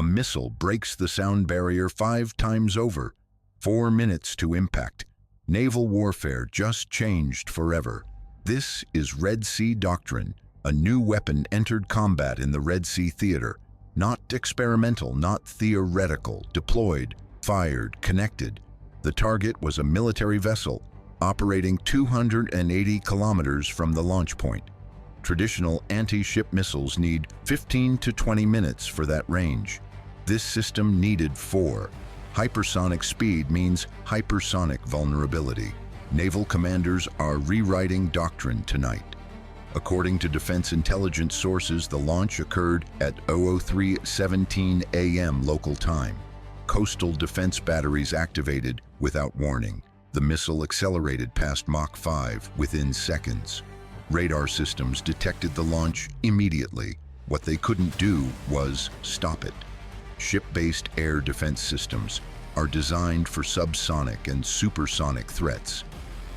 A missile breaks the sound barrier 5 times over. 4 minutes to impact. Naval warfare just changed forever. This is Red Sea Doctrine. A new weapon entered combat in the Red Sea theater. Not experimental, not theoretical. Deployed, fired, connected. The target was a military vessel operating 280 kilometers from the launch point. Traditional anti-ship missiles need 15 to 20 minutes for that range. This system needed 4. Hypersonic speed means hypersonic vulnerability. Naval commanders are rewriting doctrine tonight. According to defense intelligence sources, the launch occurred at 03:17 a.m. local time. Coastal defense batteries activated without warning. The missile accelerated past Mach 5 within seconds. Radar systems detected the launch immediately. What they couldn't do was stop it. Ship-based air defense systems are designed for subsonic and supersonic threats.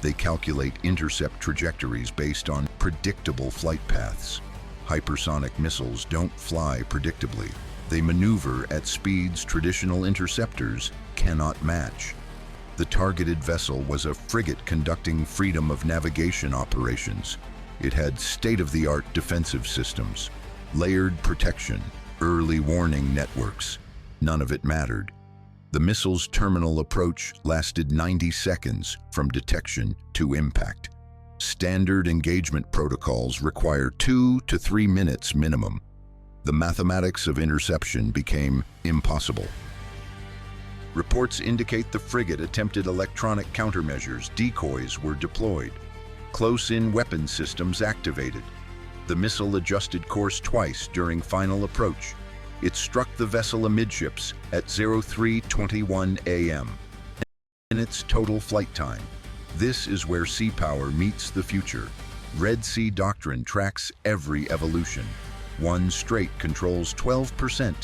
They calculate intercept trajectories based on predictable flight paths. Hypersonic missiles don't fly predictably. They maneuver at speeds traditional interceptors cannot match. The targeted vessel was a frigate conducting freedom of navigation operations. It had state-of-the-art defensive systems, layered protection, early warning networks. None of it mattered. The missile's terminal approach lasted 90 seconds from detection to impact. Standard engagement protocols require 2 to 3 minutes minimum. The mathematics of interception became impossible. Reports indicate the frigate attempted electronic countermeasures. Decoys were deployed. Close-in weapon systems activated. The missile adjusted course twice during final approach. It struck the vessel amidships at 03:21 a.m. Minutes total flight time. This is where sea power meets the future. Red Sea Doctrine tracks every evolution. One strait controls 12%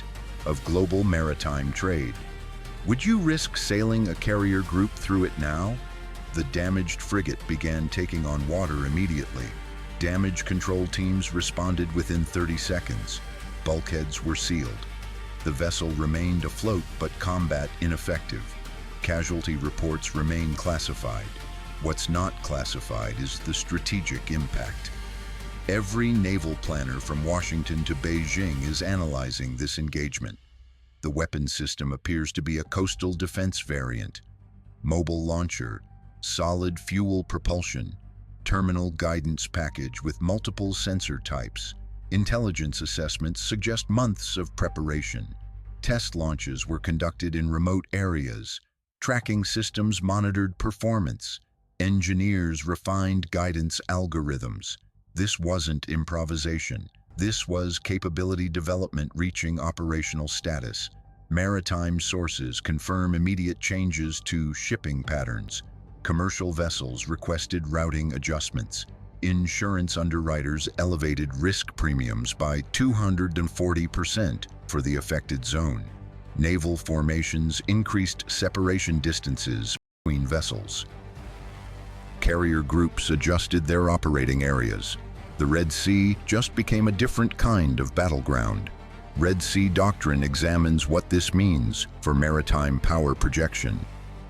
of global maritime trade. Would you risk sailing a carrier group through it now? The damaged frigate began taking on water immediately. Damage control teams responded within 30 seconds. Bulkheads were sealed. The vessel remained afloat but combat ineffective. Casualty reports remain classified. What's not classified is the strategic impact. Every naval planner from Washington to Beijing is analyzing this engagement. The weapon system appears to be a coastal defense variant. Mobile launcher, solid fuel propulsion, terminal guidance package with multiple sensor types. Intelligence assessments suggest months of preparation. Test launches were conducted in remote areas. Tracking systems monitored performance. Engineers refined guidance algorithms. This wasn't improvisation. This was capability development reaching operational status. Maritime sources confirm immediate changes to shipping patterns. Commercial vessels requested routing adjustments. Insurance underwriters elevated risk premiums by 240% for the affected zone. Naval formations increased separation distances between vessels. Carrier groups adjusted their operating areas. The Red Sea just became a different kind of battleground. Red Sea Doctrine examines what this means for maritime power projection.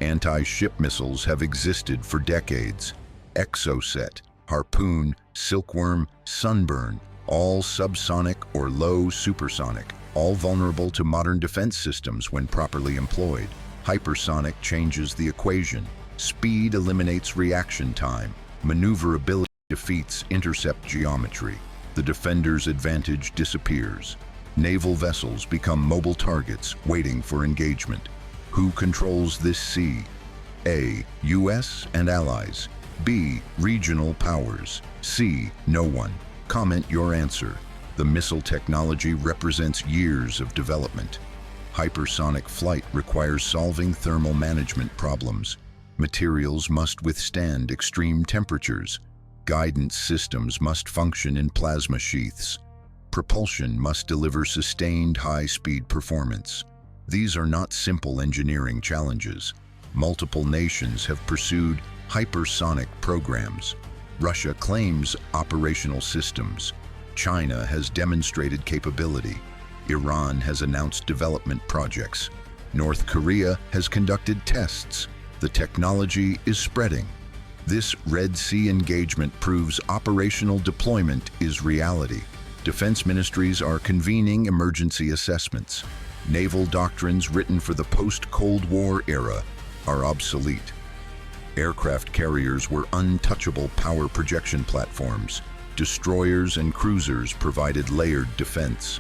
Anti-ship missiles have existed for decades. Exocet, Harpoon, Silkworm, Sunburn, all subsonic or low supersonic, all vulnerable to modern defense systems when properly employed. Hypersonic changes the equation. Speed eliminates reaction time. Maneuverability defeats intercept geometry. The defender's advantage disappears. Naval vessels become mobile targets waiting for engagement. Who controls this sea? A. U.S. and allies. B. Regional powers. C. No one. Comment your answer. The missile technology represents years of development. Hypersonic flight requires solving thermal management problems. Materials must withstand extreme temperatures. Guidance systems must function in plasma sheaths. Propulsion must deliver sustained high-speed performance. These are not simple engineering challenges. Multiple nations have pursued hypersonic programs. Russia claims operational systems. China has demonstrated capability. Iran has announced development projects. North Korea has conducted tests. The technology is spreading. This Red Sea engagement proves operational deployment is reality. Defense ministries are convening emergency assessments. Naval doctrines written for the post-Cold War era are obsolete. Aircraft carriers were untouchable power projection platforms. Destroyers and cruisers provided layered defense.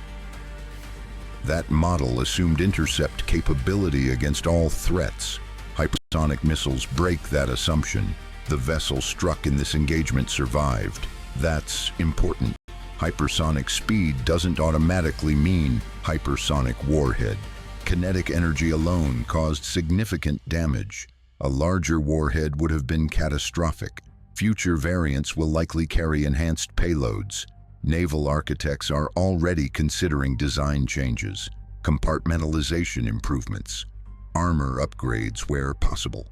That model assumed intercept capability against all threats. Hypersonic missiles break that assumption. The vessel struck in this engagement survived. That's important. Hypersonic speed doesn't automatically mean hypersonic warhead. Kinetic energy alone caused significant damage. A larger warhead would have been catastrophic. Future variants will likely carry enhanced payloads. Naval architects are already considering design changes, compartmentalization improvements, armor upgrades where possible,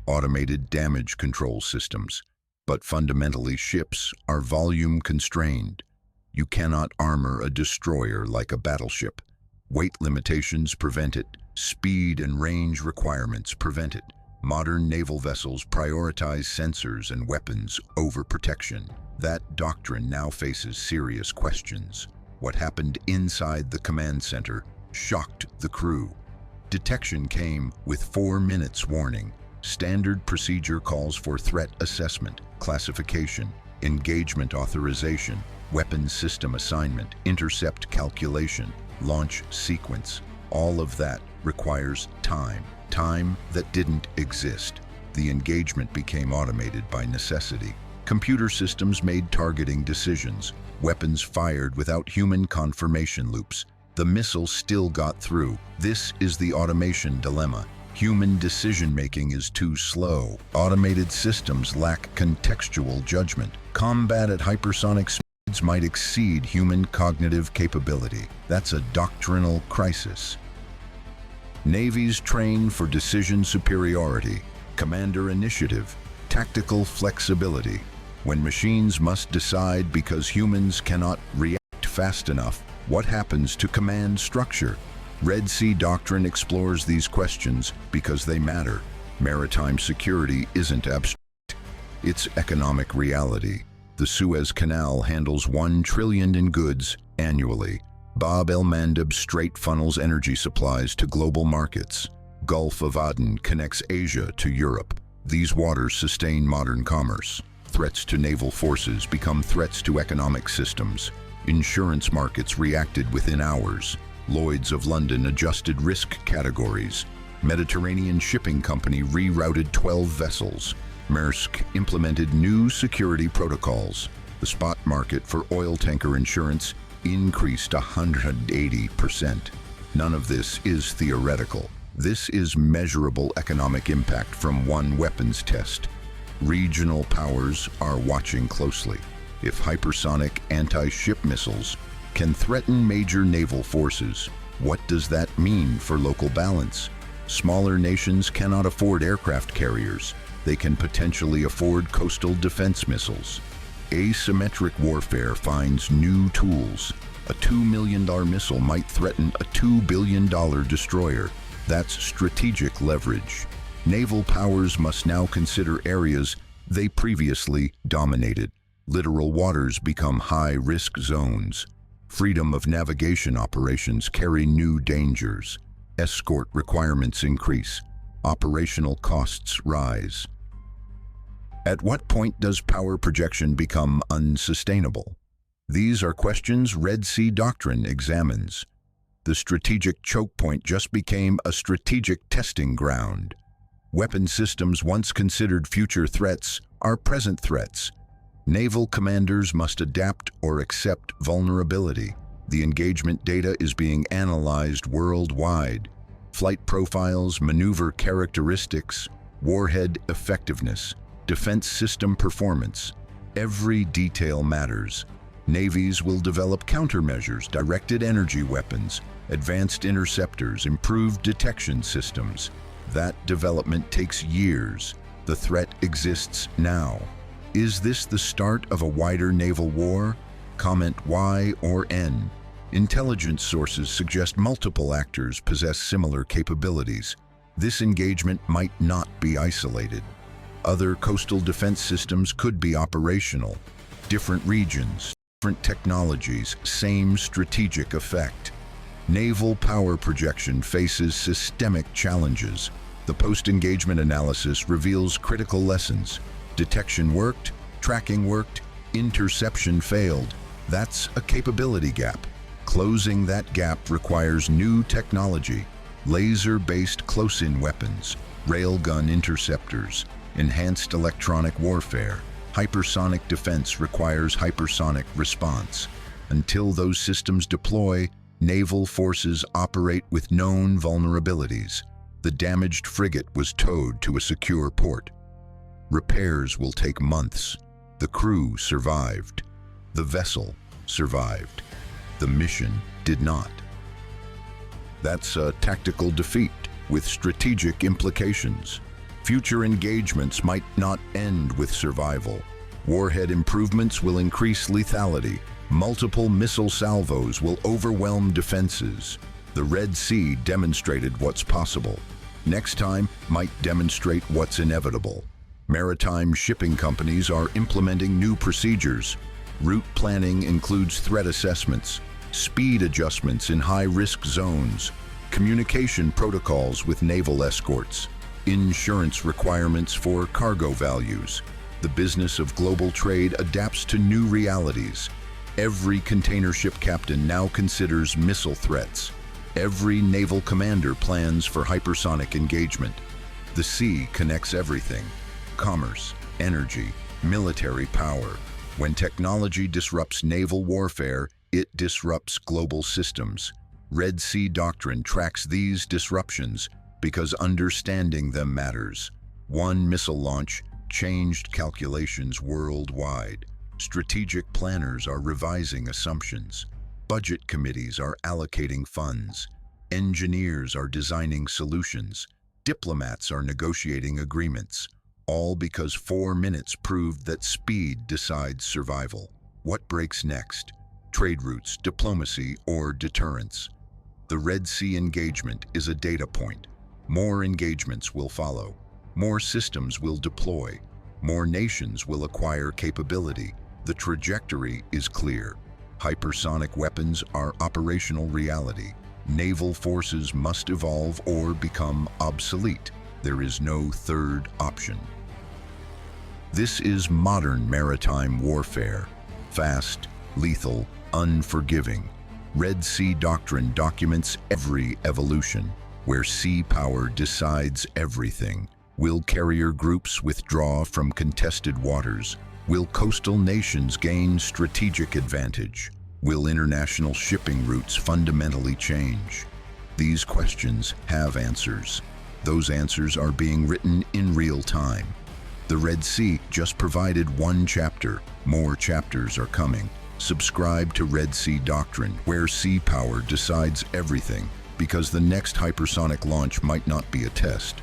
automated damage control systems. But fundamentally, ships are volume constrained. You cannot armor a destroyer like a battleship. Weight limitations prevent it. Speed and range requirements prevent it. Modern naval vessels prioritize sensors and weapons over protection. That doctrine now faces serious questions. What happened inside the command center shocked the crew. Detection came with 4 minutes warning. Standard procedure calls for threat assessment, classification, engagement authorization, weapons system assignment, intercept calculation, launch sequence. All of that requires time that didn't exist. The engagement became automated by necessity. Computer systems made targeting decisions. Weapons fired without human confirmation loops. The missile still got through. This is the automation dilemma. Human decision-making is too slow. Automated systems lack contextual judgment. Combat at hypersonic speeds might exceed human cognitive capability. That's a doctrinal crisis. Navies train for decision superiority, commander initiative, tactical flexibility. When machines must decide because humans cannot react fast enough, what happens to command structure? Red Sea Doctrine explores these questions because they matter. Maritime security isn't abstract. It's economic reality. The Suez Canal handles 1 trillion in goods annually. Bab el-Mandeb Strait funnels energy supplies to global markets. Gulf of Aden connects Asia to Europe. These waters sustain modern commerce. Threats to naval forces become threats to economic systems. Insurance markets reacted within hours. Lloyd's of London adjusted risk categories. Mediterranean Shipping Company rerouted 12 vessels. Maersk implemented new security protocols. The spot market for oil tanker insurance increased 180%. None of this is theoretical. This is measurable economic impact from one weapons test. Regional powers are watching closely. If hypersonic anti-ship missiles can threaten major naval forces, what does that mean for local balance? Smaller nations cannot afford aircraft carriers. They can potentially afford coastal defense missiles. Asymmetric warfare finds new tools. A $2 million missile might threaten a $2 billion destroyer. That's strategic leverage. Naval powers must now consider areas they previously dominated. Littoral waters become high-risk zones. Freedom of navigation operations carry new dangers. Escort requirements increase. Operational costs rise. At what point does power projection become unsustainable? These are questions Red Sea Doctrine examines. The strategic choke point just became a strategic testing ground. Weapon systems once considered future threats are present threats. Naval commanders must adapt or accept vulnerability. The engagement data is being analyzed worldwide. Flight profiles, maneuver characteristics, warhead effectiveness, defense system performance. Every detail matters. Navies will develop countermeasures, directed energy weapons, advanced interceptors, improved detection systems. That development takes years. The threat exists now. Is this the start of a wider naval war? Comment Y or N. Intelligence sources suggest multiple actors possess similar capabilities. This engagement might not be isolated. Other coastal defense systems could be operational. Different regions, different technologies, same strategic effect. Naval power projection faces systemic challenges. The post-engagement analysis reveals critical lessons. Detection worked, tracking worked, interception failed. That's a capability gap. Closing that gap requires new technology, laser-based close-in weapons, railgun interceptors, enhanced electronic warfare. Hypersonic defense requires hypersonic response. Until those systems deploy, naval forces operate with known vulnerabilities. The damaged frigate was towed to a secure port. Repairs will take months. The crew survived. The vessel survived. The mission did not. That's a tactical defeat with strategic implications. Future engagements might not end with survival. Warhead improvements will increase lethality. Multiple missile salvos will overwhelm defenses. The Red Sea demonstrated what's possible. Next time might demonstrate what's inevitable. Maritime shipping companies are implementing new procedures. Route planning includes threat assessments, speed adjustments in high-risk zones, communication protocols with naval escorts, insurance requirements for cargo values. The business of global trade adapts to new realities. Every container ship captain now considers missile threats. Every naval commander plans for hypersonic engagement. The sea connects everything: commerce, energy, military power. When technology disrupts naval warfare, it disrupts global systems. Red Sea Doctrine tracks these disruptions because understanding them matters. One missile launch changed calculations worldwide. Strategic planners are revising assumptions. Budget committees are allocating funds. Engineers are designing solutions. Diplomats are negotiating agreements. All because 4 minutes proved that speed decides survival. What breaks next? Trade routes, diplomacy, or deterrence? The Red Sea engagement is a data point. More engagements will follow. More systems will deploy. More nations will acquire capability. The trajectory is clear. Hypersonic weapons are operational reality. Naval forces must evolve or become obsolete. There is no third option. This is modern maritime warfare. Fast, lethal, unforgiving. Red Sea Doctrine documents every evolution, where sea power decides everything. Will carrier groups withdraw from contested waters? Will coastal nations gain strategic advantage? Will international shipping routes fundamentally change? These questions have answers. Those answers are being written in real time. The Red Sea just provided one chapter. More chapters are coming. Subscribe to Red Sea Doctrine, where sea power decides everything, because the next hypersonic launch might not be a test.